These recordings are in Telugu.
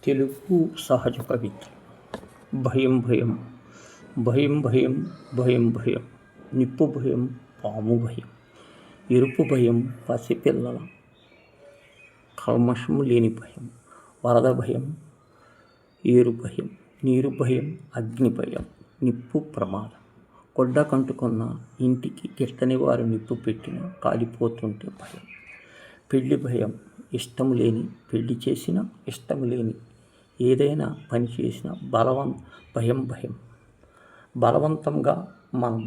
తెలుగు సహజ కవిత. భయం భయం భయం భయం భయం భయం, నిప్పు భయం, పాము భయం, ఎరుపు భయం, పసిపిల్లల కల్మషము లేని భయం, వరద భయం, ఏరు భయం, నీరు భయం, అగ్ని భయం, నిప్పు ప్రమాదం, గొడ్డ కంటుకున్న ఇంటికి గిట్టని వారు నిప్పు పెట్టిన కాలిపోతుంటే భయం, పెళ్లి భయం, ఇష్టము లేని పెళ్లి చేసిన, ఇష్టము లేని ఏదైనా పని చేసిన భయం భయం, బలవంతంగా మనం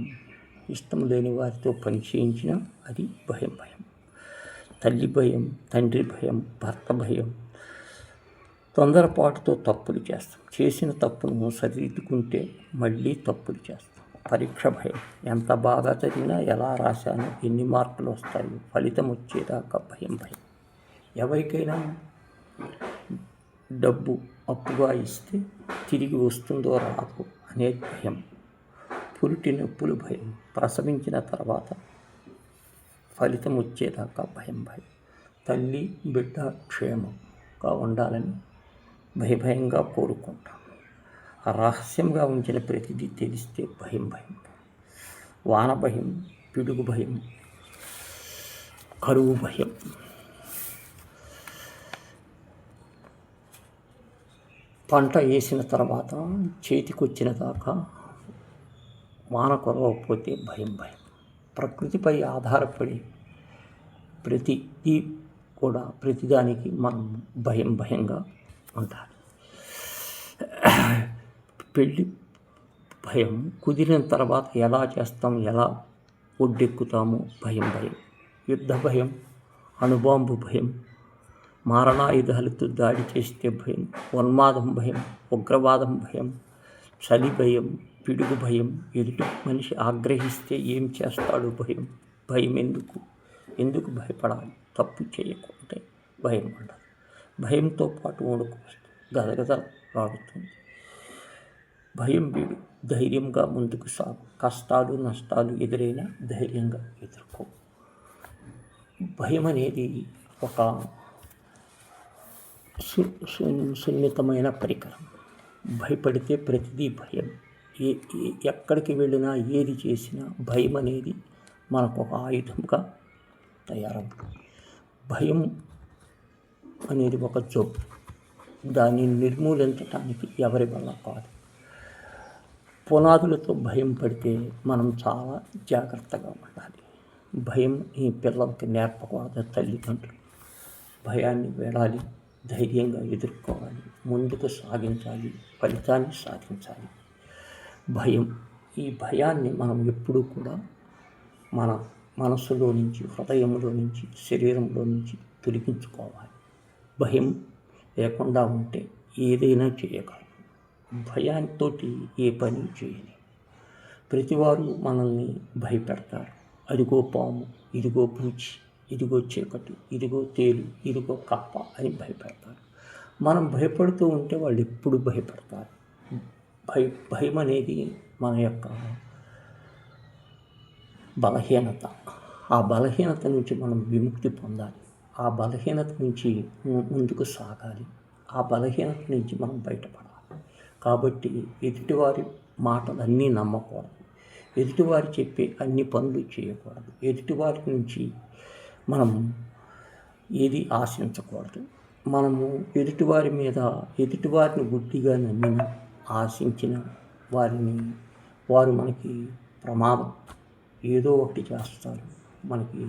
ఇష్టం లేని వారితో పని చేయించిన అది భయం భయం, తల్లి భయం, తండ్రి భయం, భర్త భయం, తొందరపాటుతో తప్పులు చేస్తాం, చేసిన తప్పును సరిదిద్దుకుంటే మళ్ళీ తప్పులు చేస్తాం, పరీక్ష భయం, ఎంత బాగా చదివినా ఎలా రాశానో ఎన్ని మార్కులు వస్తాయో ఫలితం వచ్చేదాకా భయం భయం, ఎవరికైనా డబ్బు అప్పుగా ఇస్తే తిరిగి వస్తుందో రాదో అనే భయం, పురిటి నొప్పులు భయం, ప్రసవించిన తర్వాత ఫలితం వచ్చేదాకా భయం భయం, తల్లి బిడ్డ క్షేమంగా ఉండాలని భయంగా కోరుకుంటాం, రహస్యంగా ఉంచిన ప్రతిదీ తెలిస్తే భయం భయం, వాన భయం, పిడుగు భయం, కరువు భయం, పంట వేసిన తర్వాత చేతికొచ్చిన దాకా వాన కురవకపోతే భయం భయం, ప్రకృతిపై ఆధారపడి ప్రతిదీ కూడా ప్రతిదానికి మనం భయంగా ఉండాలి. పెళ్ళి భయం, కుదిరిన తర్వాత ఎలా చేస్తాం, ఎలా ఒడ్డెక్కుతాము భయం భయం, యుద్ధ భయం, అణుబాంబు భయం, మారణాయుధాలతో దాడి చేస్తే భయం, ఉన్మాదం భయం, ఉగ్రవాదం భయం, చలి భయం, పిడుగు భయం, ఎదుటి మనిషి ఆగ్రహిస్తే ఏం చేస్తాడు భయం, భయం ఎందుకు భయపడాలి, తప్పు చేయకుంటే భయం ఉండదు, భయంతో పాటు వణుకు గదగద రాడుతుంది, భయం వీడు ధైర్యంగా ముందుకు సాగు, కష్టాలు నష్టాలు ఎదురైనా ధైర్యంగా ఎదుర్కో. భయం అనేది ఒక సున్నితమైన పరికరం, భయపడితే ప్రతిదీ భయం, ఎక్కడికి వెళ్ళినా ఏది చేసినా భయం అనేది మనకు ఒక ఆయుధంగా తయారవుతుంది. భయం అనేది ఒక జబ్బు, దాన్ని నిర్మూలించడానికి ఎవరి వల్ల కాదు. పునాదులతో భయం పడితే మనం చాలా జాగ్రత్తగా ఉండాలి. భయం ఈ పిల్లలకి నేర్పకూడదు. తల్లిదండ్రులు భయాన్ని వేడాలి, ధైర్యంగా ఎదుర్కోవాలి, ముందుకు సాగించాలి, ఫలితాన్ని సాధించాలి. భయం, ఈ భయాన్ని మనం ఎప్పుడూ కూడా మన మనసులో నుంచి, హృదయంలో నుంచి, శరీరంలో నుంచి తొలగించుకోవాలి. భయం లేకుండా ఉంటే ఏదైనా చేయగలం. భయంతో ఏ పని చేయని ప్రతివారు మనల్ని భయపెడతారు. అదిగో పాము, ఇదిగో పూచి, ఇదిగో చీకటి, ఇదిగో తేలు, ఇదిగో కప్ప అని భయపెడతారు. మనం భయపడుతూ ఉంటే వాళ్ళు ఎప్పుడు భయపడతారు. భయం అనేది మన యొక్క బలహీనత. ఆ బలహీనత నుంచి మనం విముక్తి పొందాలి. ఆ బలహీనత నుంచి ముందుకు సాగాలి. ఆ బలహీనత నుంచి మనం బయటపడాలి. కాబట్టి ఎదుటివారి మాటలన్నీ నమ్మకూడదు, ఎదుటివారు చెప్పే అన్ని పనులు చేయకూడదు, ఎదుటివారి నుంచి మనం ఏది ఆశించకూడదు. మనము ఎదుటివారిని గుడ్డిగా నమ్మిన, ఆశించిన వారు మనకి ప్రమాదం, ఏదో ఒకటి చేస్తారు. మనకి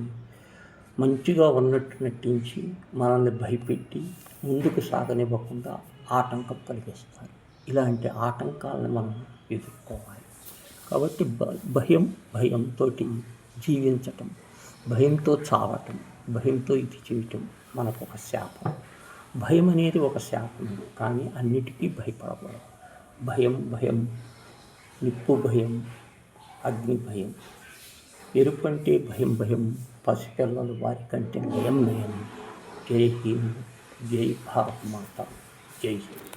మంచిగా ఉన్నట్టు నటించి మనల్ని భయపెట్టి ముందుకు సాగనివ్వకుండా ఆటంకం కలిగిస్తారు. ఇలాంటి ఆటంకాలను మనం ఎదుర్కోవాలి. కాబట్టి భయంతో జీవించటం, భయంతో చావటం, భయంతో ఇది చేయటం మనకు ఒక శాపం. భయం అనేది ఒక శాపం, కానీ అన్నిటికీ భయపడకూడదు. భయం, నిప్పు భయం, అగ్ని భయం, ఎరుపు అంటే భయం, పసిపిల్లలు వారి కంటే నయం. జై హింద్, జై భారత్ మాత, జై హింద్.